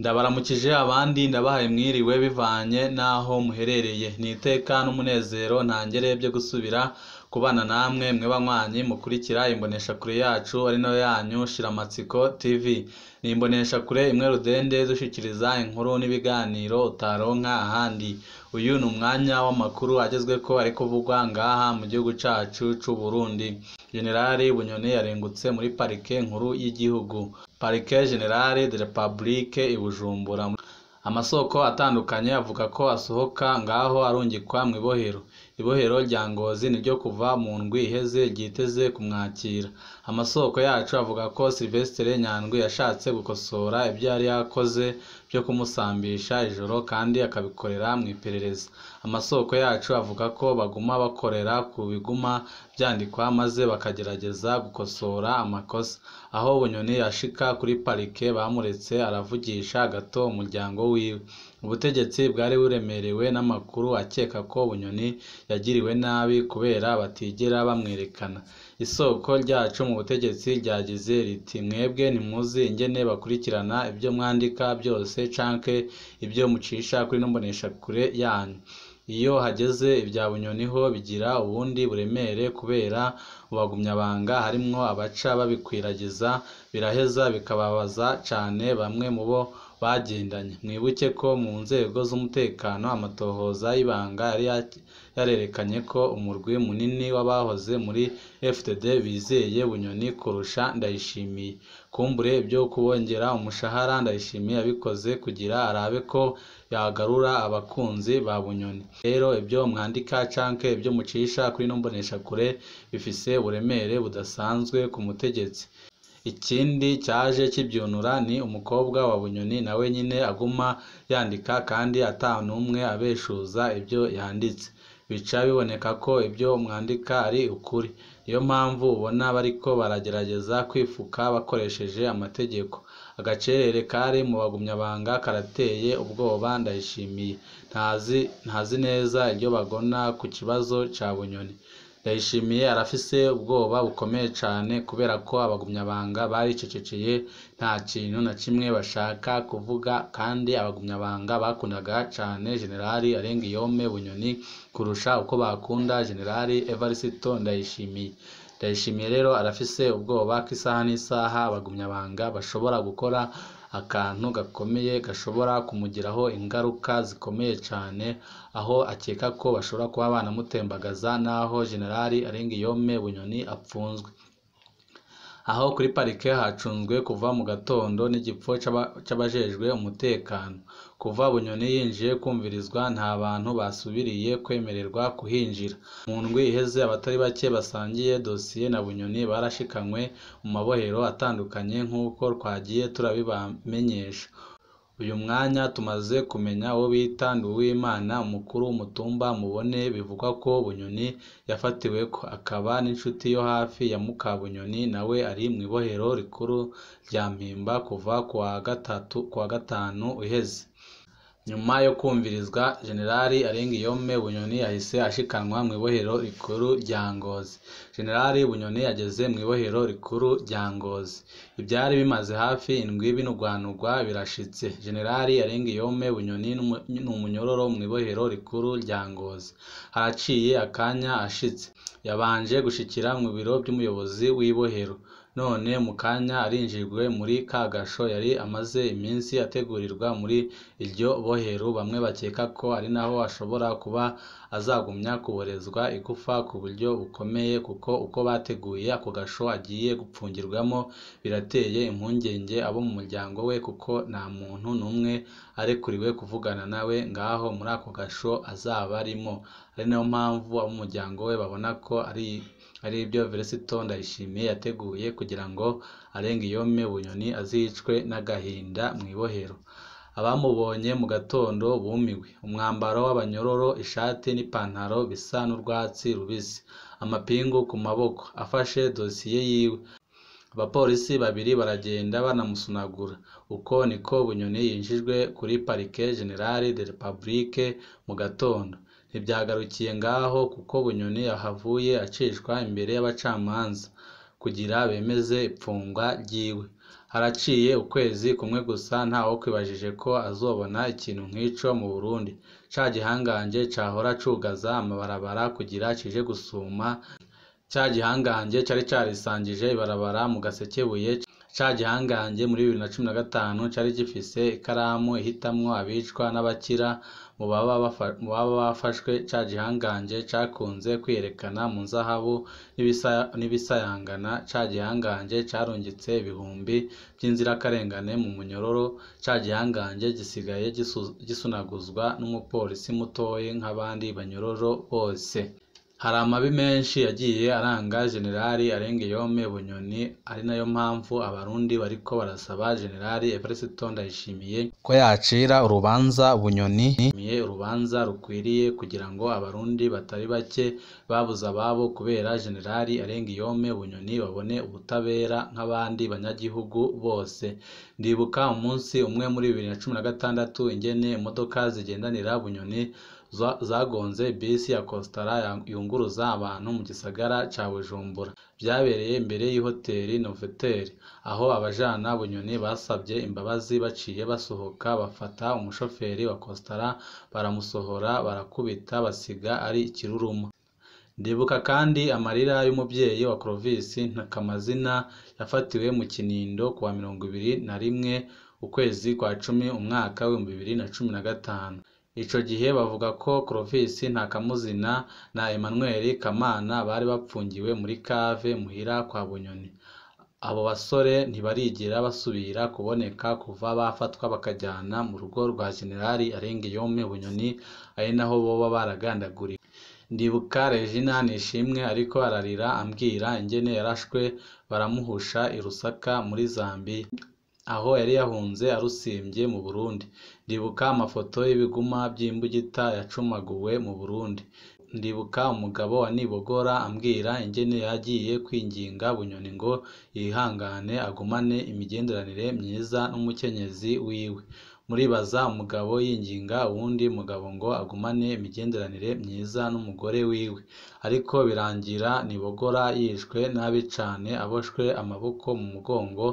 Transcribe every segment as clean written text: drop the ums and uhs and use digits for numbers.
Ndabaramukije abandi ndabahaye mwiriwe bivanye naho muherereye. Ni iteka n'umunezero ntangere byo gusubira kubana namwe mwe banywanyi mukurikira imbonesha kure yacu ari nayo yanyu Shiramatsiko TV. Ni imbonesha kure imwe rudende dushikiriza inkuru n'ibiganiro utaronka ahandi. Uyu ni umwanya w'amakuru agezweko ari kuvugwa ngaha mu gihugu cacu c'u Burundi. Generali Bunyoni yarengutse muri parike nkuru y'igihugu. Parike Generale de Republique i Bujumbura. Amasoko atandukanye avuga ko asohoka ngaho arungikwa mwibohero. Ibohero rya Ngozi niryo kuva mu ndwi iheze ryiteze kumwakira. Amasoko yacu avuga ko Sylvestre Nyandwi yashatse gukosora ibyo yari yakoze byo kumusambisha ijoro kandi akabikorera mu iperereza. Amasoko yacu avuga ko baguma bakorera ku biguma byandikwa maze bakagerageza gukosora amakosa. Aho Bunyoni yashika kuri parike bamuretse aravugisha gato umuryango wiwe. Ubutegetsi bwari buremerewe n'amakuru akeka ko Bunyoni yagiriwe nabi kubera batigera bamwerekana. Isoko ryacu mu butegetsi ryagize riti mwebwe ntimuzi ingene bakurikirana ibyo mwandika byose canke ibyo mucisha kuri nombonesha kure yanyu. Iyo hageze ibya Bunyoni ho bigira ubundi buremere kubera ubagumyabanga harimwo abaca babikwiragiza biraheza bikababaza cane bamwe mu bo bagendanye. Mwibuke ko mu nzego z'umutekano amatohoza y'ibanga yari yarerekanye ko umurwi munini w'abahoze muri FDD bizeye Bunyoni kurusha Ndayishimiye. Kumbure ibyo kubongera umushahara Ndayishimiye yabikoze kugira arabe ko yagarura abakunzi ba Bunyoni. Rero ibyo mwandika canke ibyo mucisha kuri nombonesha kure bifise uburemere budasanzwe ku mutegetsi. Ikindi cyaje kibyunura ni umukobwa wa Bunyoni nawe nyine aguma yandika kandi atanumwe abeshuza ibyo yanditse. Bica biboneka ko ibyo mwandika ari ukuri. Niyo mpamvu ubona bariko baragerageza kwifuka bakoresheje amategeko. Agacerere kari mu bagumyabanga karateye ubwoba Ndayishimiye. Ntazi neza ibyo bagona ku kibazo ca Bunyoni. Ndayishimiye arafise ubwoba bukomeye cane kubera ko abagumyabanga baricecekeye nta kintu na kimwe bashaka kuvuga kandi abagumyabanga bakundaga cane Generali Arengiyome Bunyoni kurusha uko bakunda Generali Evariste Ndayishimiye. Ndayishimiye rero arafise ubwoba ko isaha n'isaha abagumyabanga bashobora gukora akantu gakomeye gashobora kumugiraho ingaruka zikomeye cane, aho akeka ko bashobora kuba banamutembagaza naho Generali Arengiyome Bunyoni apfunzwe. Aho kuri parike hacunzwe kuva mu gatondo n'igipfo c'abajejwe umutekano. Kuva Bunyoni yinjiye kumvirizwa nta bantu basubiriye kwemererwa kuhinjira. Mu ndwi iheze abatari bake basangiye dosiye na Bunyoni barashikanywe mu mabohero atandukanye nk'uko twagiye turabibamenyesha. Uyu mwanya tumaze kumenya uwo bita Nduwimana umukuru w'umutumba Mubone bivugwa ko Bunyoni yafatiweko, akaba n'inshuti yo hafi ya muka Bunyoni nawe ari mwibohero rikuru rya Mpimba kuva kuwa gatanu uheze. Nyuma yo kumvirizwa Generali Arengiyome Bunyoni yahise ashikanwa mwibohero rikuru rya Ngozi. Generali Bunyoni yageze mwibohero rikuru rya Ngozi. Ibyari bimaze hafi indwi binugwanugwa birashitse. Generali Arengiyome Bunyoni n'umunyororo mwibohero rikuru rya Ngozi. Haraciye akanya ashitse. Yabanje gushikira mu biro by'umuyobozi w'ibohero. None mu kanya arinjirwe muri kagasho yari amaze iminsi ategurirwa muri iryo bohero. Bamwe bakeka ko ari naho ashobora kuba azagumya kuborezwa igufa ku buryo bukomeye kuko uko bateguye ako gasho agiye gupfungirwamo birateye impungenge abo mu muryango we kuko nta muntu n'umwe arekuriwe kuvugana nawe ngaho muri ako gasho azaba arimo. Ari nayo mpamvu abo mu muryango we babona ko ari ibyo Evariste Ndayishimiye yateguye kugira ngo Arengiyome Bunyoni azicwe n'agahinda mwibohero. Abamubonye mu gatondo bumiwe. Umwambaro w'abanyororo, ishati n'ipantaro bisa n'urwatsi rubisi, amapingu ku maboko, afashe dosiye yiwe. Abapolisi babiri baragenda banamusunagura. Uko niko Bunyoni yinjijwe kuri parike Generale de Republique mu gatondo. Ntibyagarukiye ngaho kuko Bunyoni yahavuye acishwa imbere y'abacamanza kugira bemeze ipfungwa ryiwe. haraciye ukwezi kumwe gusa ntawo kwibajije ko azobona ikintu nk'ico mu Burundi. Ca gihangange cahora cugaza amabarabara kugira kije gusuma, ca gihangange cari carisangije ibarabara mu Gasekebuye, ca gihangange muri 2015 cari gifise ikaramu ihitamwo abicwa n'abakira mu baba bafashwe. Ca gihangange cakunze kwiyerekana mu nzahabu n'ibisayangana. Ca gihangange carungitse ibihumbi vy'inzirakarengane mu munyororo. Ca gihangange gisigaye gisunaguzwa n'umupolisi mutoyi nk'abandi banyororo bose. Hari amabi menshi yagiye aranga Generali Arengiyome Bunyoni, ari nayo mpamvu abarundi bariko barasaba Generali Evariste Ndayishimiye ko yacira urubanza Bunyoni, urubanza rukwiriye kugira ngo abarundi batari bake babuze ababo kubera Generali Arengiyome Bunyoni babone ubutabera nk'abandi banyagihugu bose. Ndibuka umunsi umwe muri 2016 ingene imodoka zigendanira Bunyoni zagonze bisi ya Costara yunguruza abantu mu gisagara ca Bujumbura. Vyabereye imbere y'ihoteli Novotel, aho abajana Bunyoni basabye imbabazi baciye basohoka bafata umushoferi wa Costara baramusohora barakubita basiga ari ikiruruma. Ndibuka kandi amarira y'umuvyeyi wa Clovis Ntakamazina yafatiwe mu Kinindo kuwa 21 ukwezi kwa 10 umwaka wa 2015. Ico gihe bavuga ko Clovis Ntakamuzina na Emmanuel Kamana bari bapfungiwe muri cave muhira kwa Bunyoni. Abo basore ntibarigera basubira kuboneka kuva bafatwa bakajyana mu rugo rwa Generali Arengiyome Bunyoni, ari naho boba baragandaguriwe. Ndibuka Regina Nishimwe ariko ararira ambwira ingene yarashwe baramuhusha i Rusaka muri Zambia, aho yari yahunze arusimbye mu Burundi. Ndibuka amafoto y'ibiguma by'imbugita yacumaguwe mu Burundi. Ndibuka umugabo wa Nibogora ambwira ingene yagiye kwinginga Bunyoni ngo yihangane agumane imigenderanire myiza n'umukenyezi wiwe. Muribaza umugabo yinginga uwundi mugabo ngo agumane imigenderanire myiza n'umugore wiwe, ariko birangira Nibogora yishwe nabi cane, aboshwe amaboko mu mugongo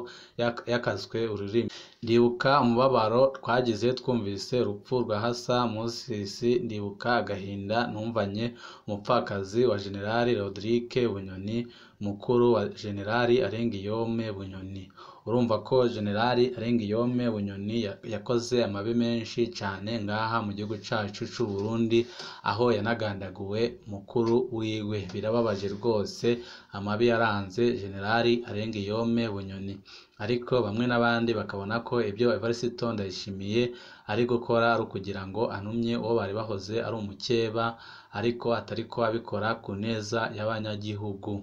yakaswe ururimi. Ndibuka umubabaro twagize twumvise urupfu rwa Hasa Mosisi. Ndibuka agahinda numvanye umupfakazi wa Generali Rodrigue Bunyoni, mukuru wa Generali Arengiyome Bunyoni. Urumva ko Generali Arengiyome Bunyoni yakoze amabi menshi cane ngaha mu gihugu cacu c'u Burundi, aho yanagandaguwe mukuru wiwe. Birababaje rwose amabi yaranze Generali Arengiyome Bunyoni, ariko bamwe n'abandi bakabona ko ibyo Evariste Ndayishimiye ari gukora ari ukugira ngo anumye uwo bari bahoze ari umukeba, ariko atariko abikora ku neza y'abanyagihugu.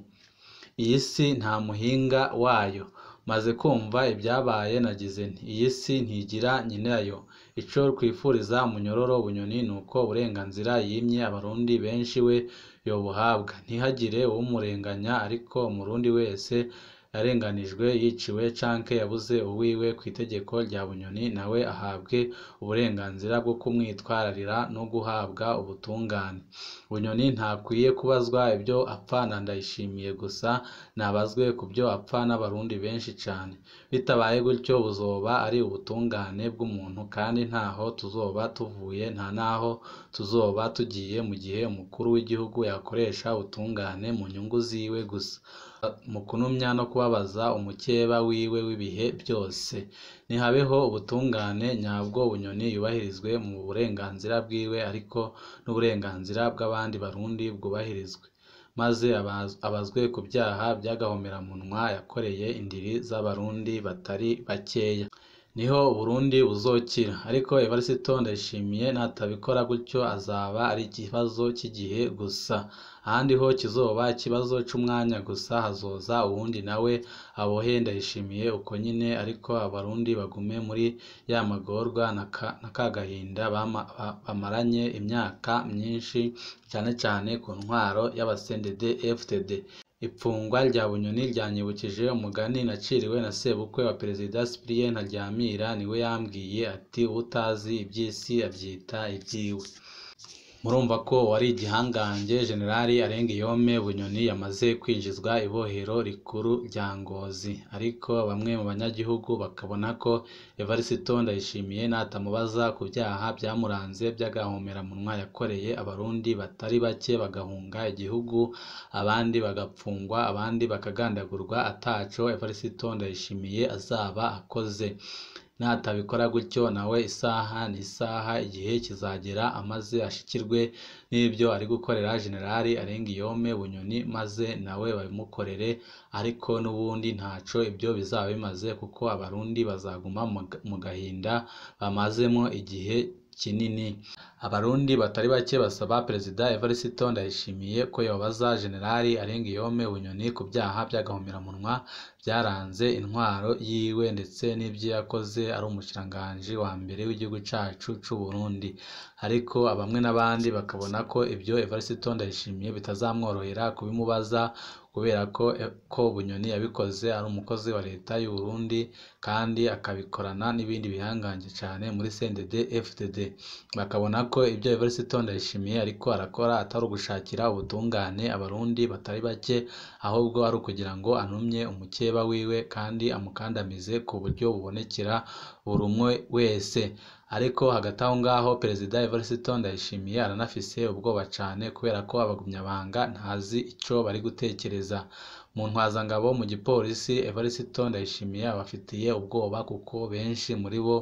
Iyi si nta muhinga wayo. Maze kumva ibyabaye nagize nti iyi si ntigira nyirayo. Ico twifuriza umunyororo Bunyoni nuko uburenganzira yimye abarundi benshi we yobuhabwa, ntihagire uwumurenganya, ariko umurundi wese yarenganijwe, yiciwe canke yabuze uwiwe ku itegeko rya Bunyoni nawe ahabwe uburenganzira bwo kumwitwararira no guhabwa ubutungane. Bunyoni ntakwiye kubazwa ibyo apfa na Ndayishimiye gusa, nabazwe ku byo apfa n'abarundi benshi cane. Bitabaye gutyo buzoba ari ubutungane bw'umuntu, kandi ntaho tuzoba tuvuye, nta naho tuzoba tugiye mu gihe umukuru w'igihugu yakoresha ubutungane mu nyungu ziwe gusa, mu kunumya no kubabaza umukeba wiwe w'ibihe byose. Nihabeho ubutungane nyabwo, Bunyoni yubahirizwe mu burenganzira bwiwe, ariko n'uburenganzira bw'abandi barundi bwubahirizwe, maze abazwe ku byaha by'agahomeramunwa yakoreye indiri z'abarundi batari bakeya. Niho Burundi buzokira, ariko Evariste Ndayishimiye natabikora gutyo azaba ari ikibazo cy'igihe gusa. Ahandi ho kizoba ikibazo c'umwanya gusa, hazoza uwundi nawe abohe Ndayishimiye uko nyine, ariko abarundi bagume muri ya magorwa na kagahinda bamaranye imyaka myinshi, cyane cyane ku ntwaro y'abasendede FTD. Ipfungwa rya Bunyoni ryanyibukije umugani naciriwe na sebukwe wa Perezida Cyprien Ntaryamira, niwe yambwiye ati utazi iby'isi abyita ibyiwe. Murumva ko wari igihangange Generali Arengiyome Bunyoni yamaze kwinjizwa ibohero rikuru rya Ngozi, ariko bamwe mu banyagihugu bakabona ko Evariste Ndayishimiye natamubaza ku byaha byamuranze by'agahomeраmunwa yakoreye abarundi batari bake bagahunga igihugu, abandi bagapfungwa, abandi bakagandagurwa ataco Evariste Ndayishimiye azaba akoze. Natabikora gutyo nawe isaha n'isaha igihe kizagera amaze ashikirwe n'ibyo ari gukorera Generali Arengiyome Bunyoni maze nawe babimukorere, ariko n'ubundi ntaco ibyo bizaba bimaze kuko abarundi bazaguma mu gahinda bamazemo igihe kinini. Abarundi batari bake basaba Perezida Evariste Ndayishimiye ko yobaza Generali Arengiyome Bunyoni ku byaha by'agahomeраmunwa byaranze intwaro yiwe ndetse n'ibyo yakoze ari umushikiranganji wa mbere w'igihugu cacu c'u Burundi, ariko bamwe n'abandi bakabona ko ibyo Evariste Ndayishimiye bitazamworohera kubimubaza kubera ko Bunyoni yabikoze ari umukozi wa leta y'u Burundi kandi akabikorana n'ibindi bihangange cyane muri CNDD FDD. Bakabona ko ibyo Evariste Ndayishimiye ariko arakora atari ugushakira ubutungane abarundi batari bake, ahubwo ari ukugira ngo anumye umukeba wiwe kandi amukandamize ku buryo bubonekera buri umwe wese. Ariko hagati aho ngaho Perezida Evariste Ndayishimiye aranafise ubwoba cyane kubera ko abagumyabanga ntazi ico bari gutekereza. Mu ntwazangabo mu gipolisi Evariste Ndayishimiye abafitiye ubwoba kuko benshi muri bo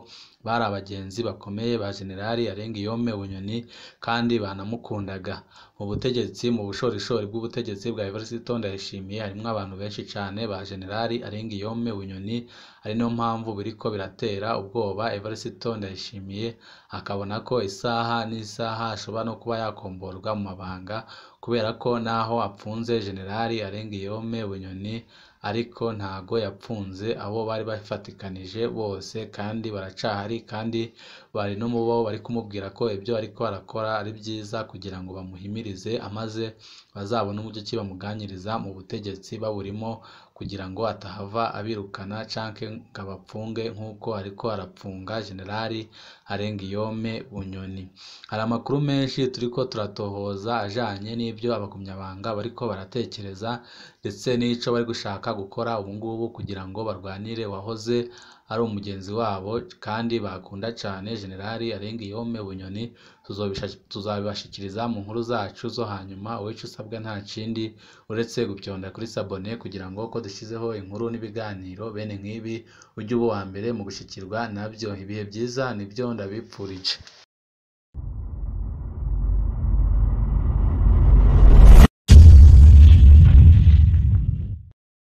bari abagenzi bakomeye ba Generali Arengiyome Bunyoni kandi banamukundaga. Mu butegetsi, mu bushorishori bw'ubutegetsi bwa Evariste Ndayishimiye harimwo abantu benshi cyane ba Generali Arengiyome Bunyoni, ari no mpamvu biriko biratera ubwoba Evariste Ndayishimiye, akabona ko isaha n'isaha ashobora no kuba yakomborwa mu mabanga kubera ko naho apfunze Generali Arengiyome Bunyoni ariko ntago yapfunze abo bari bafatikanije bose kandi baracahari, kandi bari no mubo bari kumubwira ko ibyo ariko arakora ari byiza kugira ngo bamuhimirize amaze bazabone uburyo ki bamuganiriza mu butegetsi baburimo kugira ngo atahava abirukana canke ngo abapfunge nk'uko ariko arapfunga Generali Arengiyome Bunyoni. Hari amakuru menshi turiko turatohoza ajanye n'ibyo abagumyabanga bariko baratekereza ndetse n'ico bari gushaka gukora ubu ngubu kugira ngo barwanire wahoze ari umugenzi wabo kandi bakunda cyane Generali Arengiyome Bunyoni. Tuzabibashikiriza mu nkuru zacu zo hanyuma. Wowe ico usabwa nta kindi uretse gupyonda kuri sabone kugira ngo ko dushyizeho inkuru n'ibiganiro bene nk'ibi ujye uba uwa mbere mu gushikirwa nabyo. Ibihe byiza nibyo ndabipfurije.